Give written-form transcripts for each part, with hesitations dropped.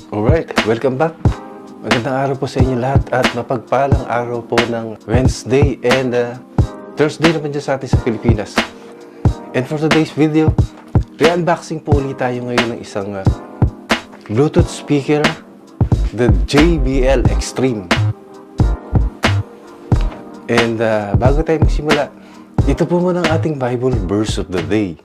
Alright, welcome back. Magandang araw po sa inyo lahat at mapagpalang araw po ng Wednesday and Thursday naman dyan sa atin sa Pilipinas. And for today's video, re-unboxing po ulit tayo ngayon ng isang Bluetooth speaker, the JBL Extreme. And bago tayo magsimula, ito po muna ang ating Bible verse of the day.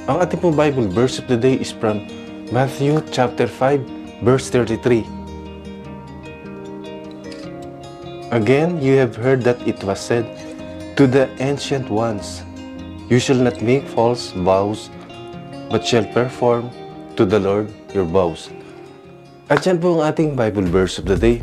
Ang ating pong Bible verse of the day is from Matthew chapter 5, verse 33. Again, you have heard that it was said to the ancient ones, you shall not make false vows, but shall perform to the Lord your vows. At yan po ang ating Bible verse of the day.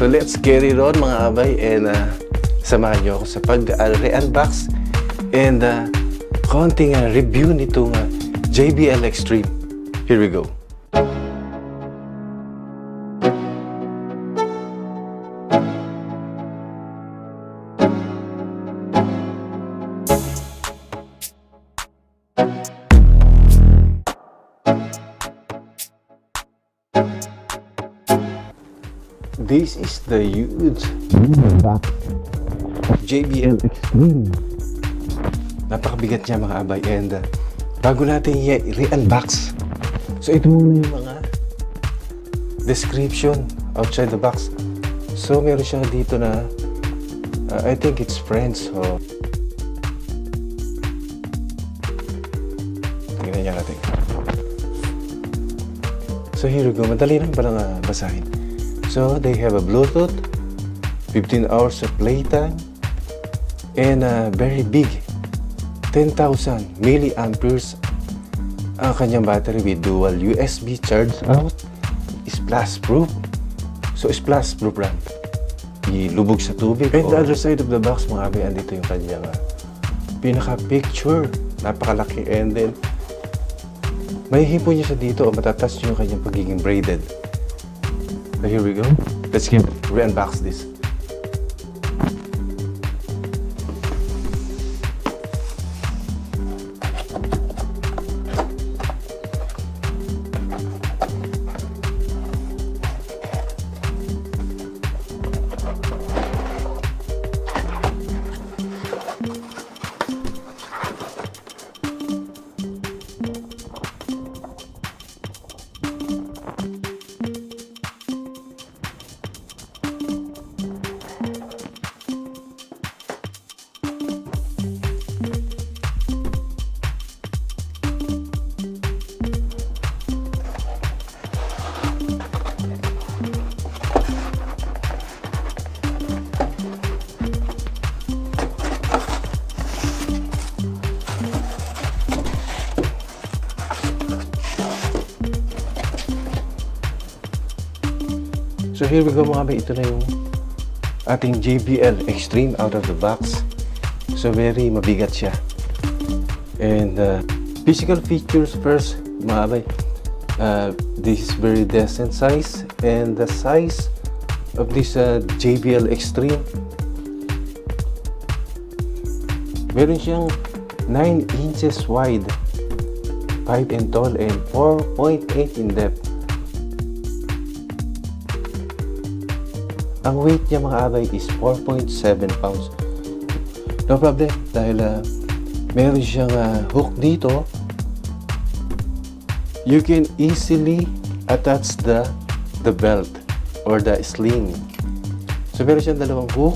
So let's get it on mga abay and samahan nyo ako sa pag-re-unbox and konting review nitong JBL Extreme. Here we go. This is the huge JBL Extreme. Napakabigat niya mga abay and bago natin i-re-unbox, so ito muna yung mga description outside the box. So meron siya dito na I think it's Friends. So tingnan niya natin. So here we go. Madali lang palang basahin. So they have a Bluetooth, 15 hours of playtime, and very big 10,000 milliamperes ang kanyang battery with dual USB charge out. Splash proof. So splash proof lang. Ilubog sa tubig. And the other side of the box mga abay, andito yung kanyang pinaka picture. Napakalaki and then may hipo niya sa dito o matatas yung kanyang pagiging braided. So here we go. Let's re-unbox this. So here we go mga bay, ito na yung ating JBL Extreme out of the box. So very mabigat siya. And physical features first mga bay. This is very decent size and the size of this JBL Extreme. Meron siyang 9 inches wide, 5 in tall and 4.8 in depth. Ang weight niya mga abay is 4.7 pounds. No problem dahil meron siyang hook dito. You can easily attach the belt or the sling. So meron siyang dalawang hook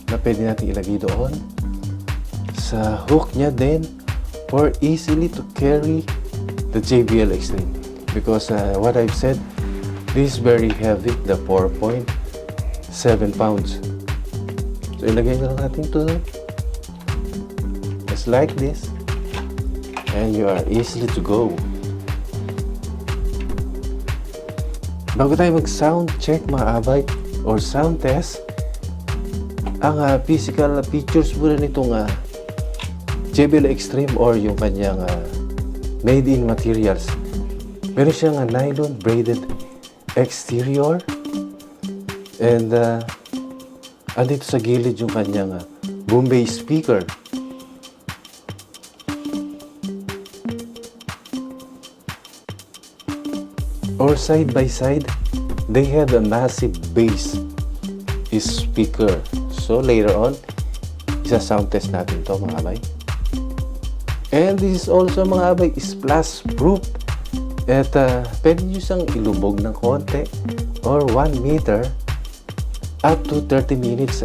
na pwede natin ilagay doon. Sa hook niya din for easily to carry the JBL Extreme. Because what I've said, this is very heavy, the 4.7 pounds. So ilagay na lang natin ito just like this and you are easily to go. Bago tayo mag sound check mga abay or sound test, ang physical features muna nitong JBL Extreme or yung kanyang made in materials. Meron siyang nylon braided exterior. And andito sa gilid yung kanyang Bombay speaker. or side by side, they have a massive bass speaker. So later on, isa-sound test natin to mga abay. And this is also mga abay splash proof. At pwede nyo siyang ilubog ng konti or 1 meter up to 30 minutes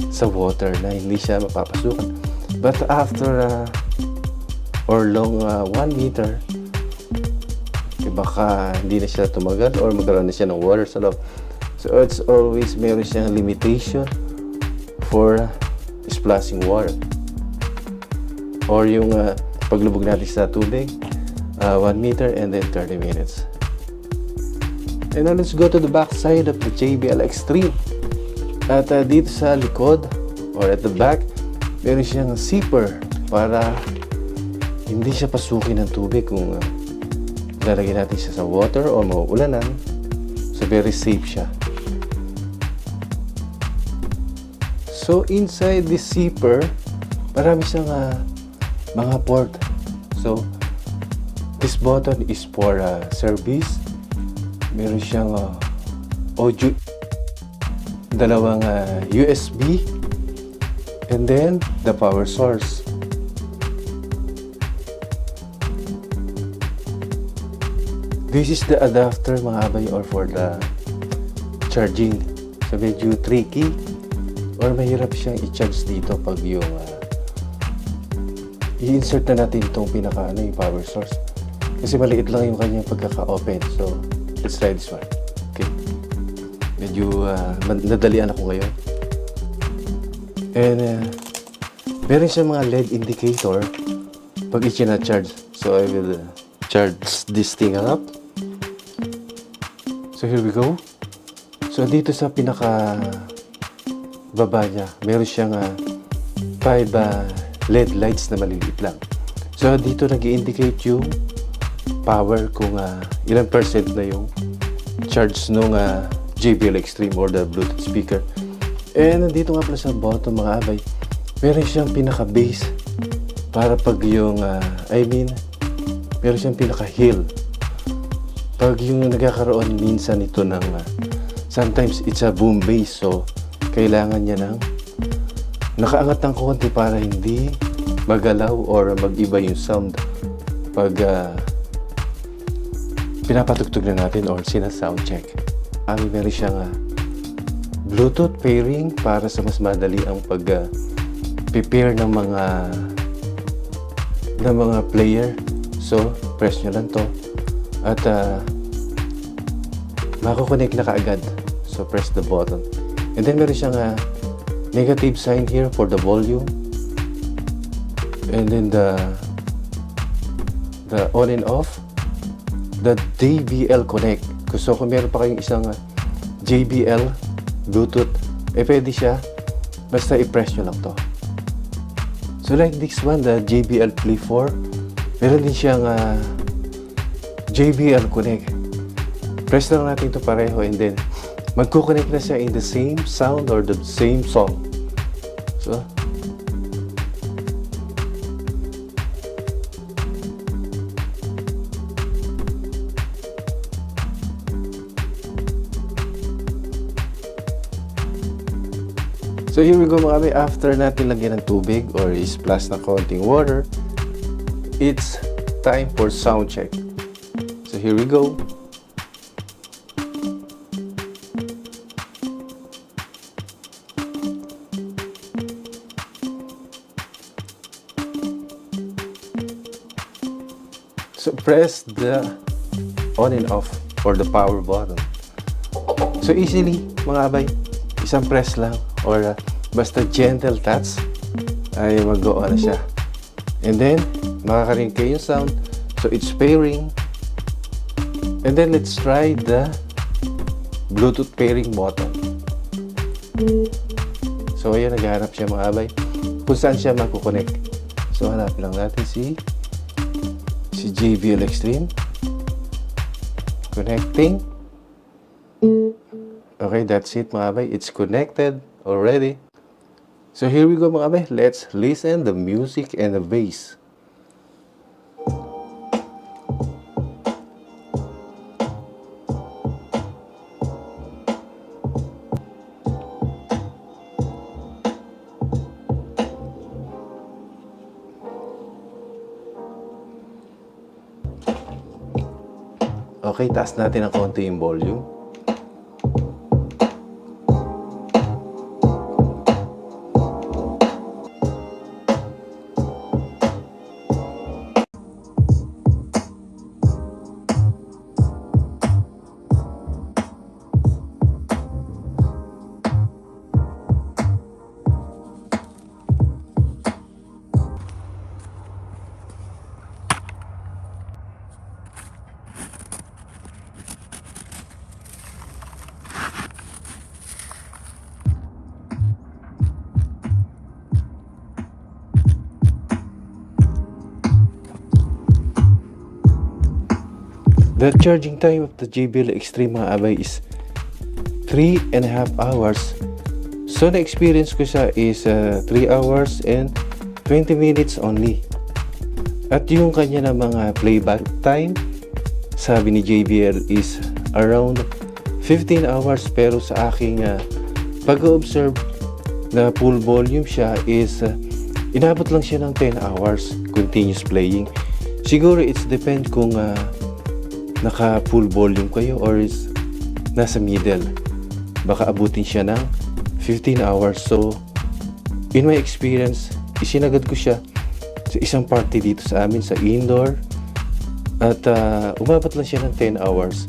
sa water na hindi siya mapapasukan. But after or long 1 meter, baka hindi na siya tumagal or magkaroon na siya ng water sa loob. So it's always meron siyang limitation for splashing water. Or yung paglubog natin sa tubig, 1 meter and then 30 minutes. And now let's go to the back side of the JBL Extreme. At dito sa likod or at the back, meron siyang zipper para hindi siya pasukin ng tubig kung lalagyan natin siya sa water o mauulanan. So very safe siya. So inside this zipper, marami siyang mga port. So this button is for service. Meron siyang audio, dalawang USB, and then the power source. This is the adapter mga abay or for the charging. So medyo tricky or mahirap siyang i-charge dito pag yung i-insert na natin itong yung power source. Kasi maliit lang yung kanyang pagkaka-open. So let's try this one. Okay. Medyo nadalian ako ngayon. And meron siyang mga LED indicator pag i-charge. So I will charge this thing up. So here we go. So dito sa pinaka baba niya, meron siyang 5 LED lights na maliliit lang. So dito nag-i-indicate yung power kung ilang percent na yung charge nung JBL Extreme or the Bluetooth speaker. And nandito nga pala sa bottom mga abay, meron siyang pinaka-base para pag yung meron siyang pinaka-hill. Pag yung nagkakaroon minsan ito ng sometimes it's a boom bass, so kailangan niya ng nakaangat ng konti para hindi magalaw or mag-iba yung sound pag pinapatugtog na natin or sina-sound check. Meron siyang Bluetooth pairing para sa mas madali ang pag-prepare ng mga player. So press nyo lang to at mako-connect na kaagad. So press the button. And then meron siyang negative sign here for the volume. And then the on and off. The JBL Connect. So kung meron pa kayong isang JBL Bluetooth, pwede siya. Basta i-press nyo lang to. So like this one, the JBL Play 4. Meron din siyang JBL Connect. Press lang natin ito pareho and then magko-connect na siya in the same sound or the same song. So here we go mga abay. After natin lagyan ng tubig or splash na konting water, it's time for sound check. So here we go. So press the on and off or the power button. So easily mga abay, isang press lang or basta gentle touch ay mag-go on na siya. And then makakarinig kayo yung sound. So it's pairing. And then let's try the Bluetooth pairing button. So ayan, naghahanap siya mga abay kung saan siya magkukonect. So hanapin lang natin si JBL Extreme. Connecting. Okay, that's it mga abay. It's connected already. So here we go mga abay. Let's listen the music and the bass. Okay, taas natin ang konti yung volume. The charging time of the JBL Extreme mga abay is 3.5 hours. So na-experience ko siya is 3 hours and 20 minutes only. At yung kanya na mga playback time, sabi ni JBL is around 15 hours, pero sa aking pag-observe na full volume siya is inabot lang siya ng 10 hours continuous playing. Siguro it's depend kung naka full volume kayo or is nasa middle. Baka abutin siya ng 15 hours. So in my experience, isinagad ko siya sa isang party dito sa amin sa indoor at umabot lang siya ng 10 hours.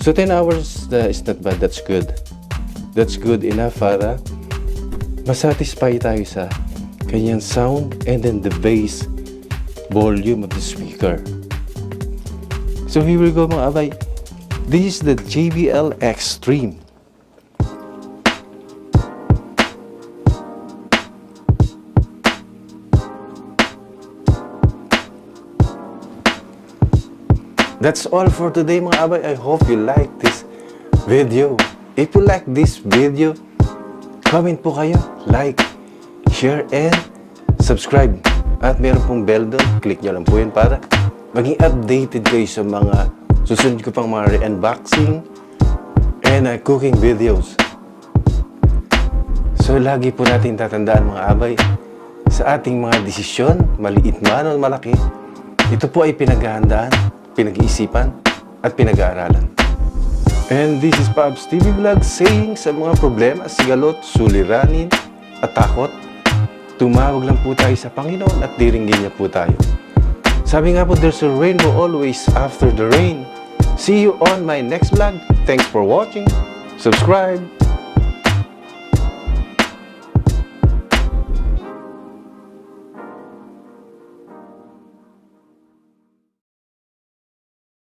So 10 hours is not bad. That's good. That's good enough para masatisfy tayo sa kanyang sound and then the bass volume of the speaker. So here we go mga abay. This is the JBL Extreme. That's all for today mga abay. I hope you like this video. If you like this video, comment po kayo, like, share, and subscribe. At meron pong bell doon. Click nyo lang po yun para maging updated kayo sa mga susunod ko pang mga re-unboxing and cooking videos. So lagi po natin tatandaan mga abay, sa ating mga desisyon, maliit man o malaki, ito po ay pinaghahandaan, pinag-iisipan at pinag-aaralan. And this is Pops TV Vlog saying sa mga problema, sigalot, suliranin at takot, tumawag lang po tayo sa Panginoon at diringgin niya po tayo. Sabi nga po, there's a rainbow always after the rain. See you on my next vlog. Thanks for watching. Subscribe.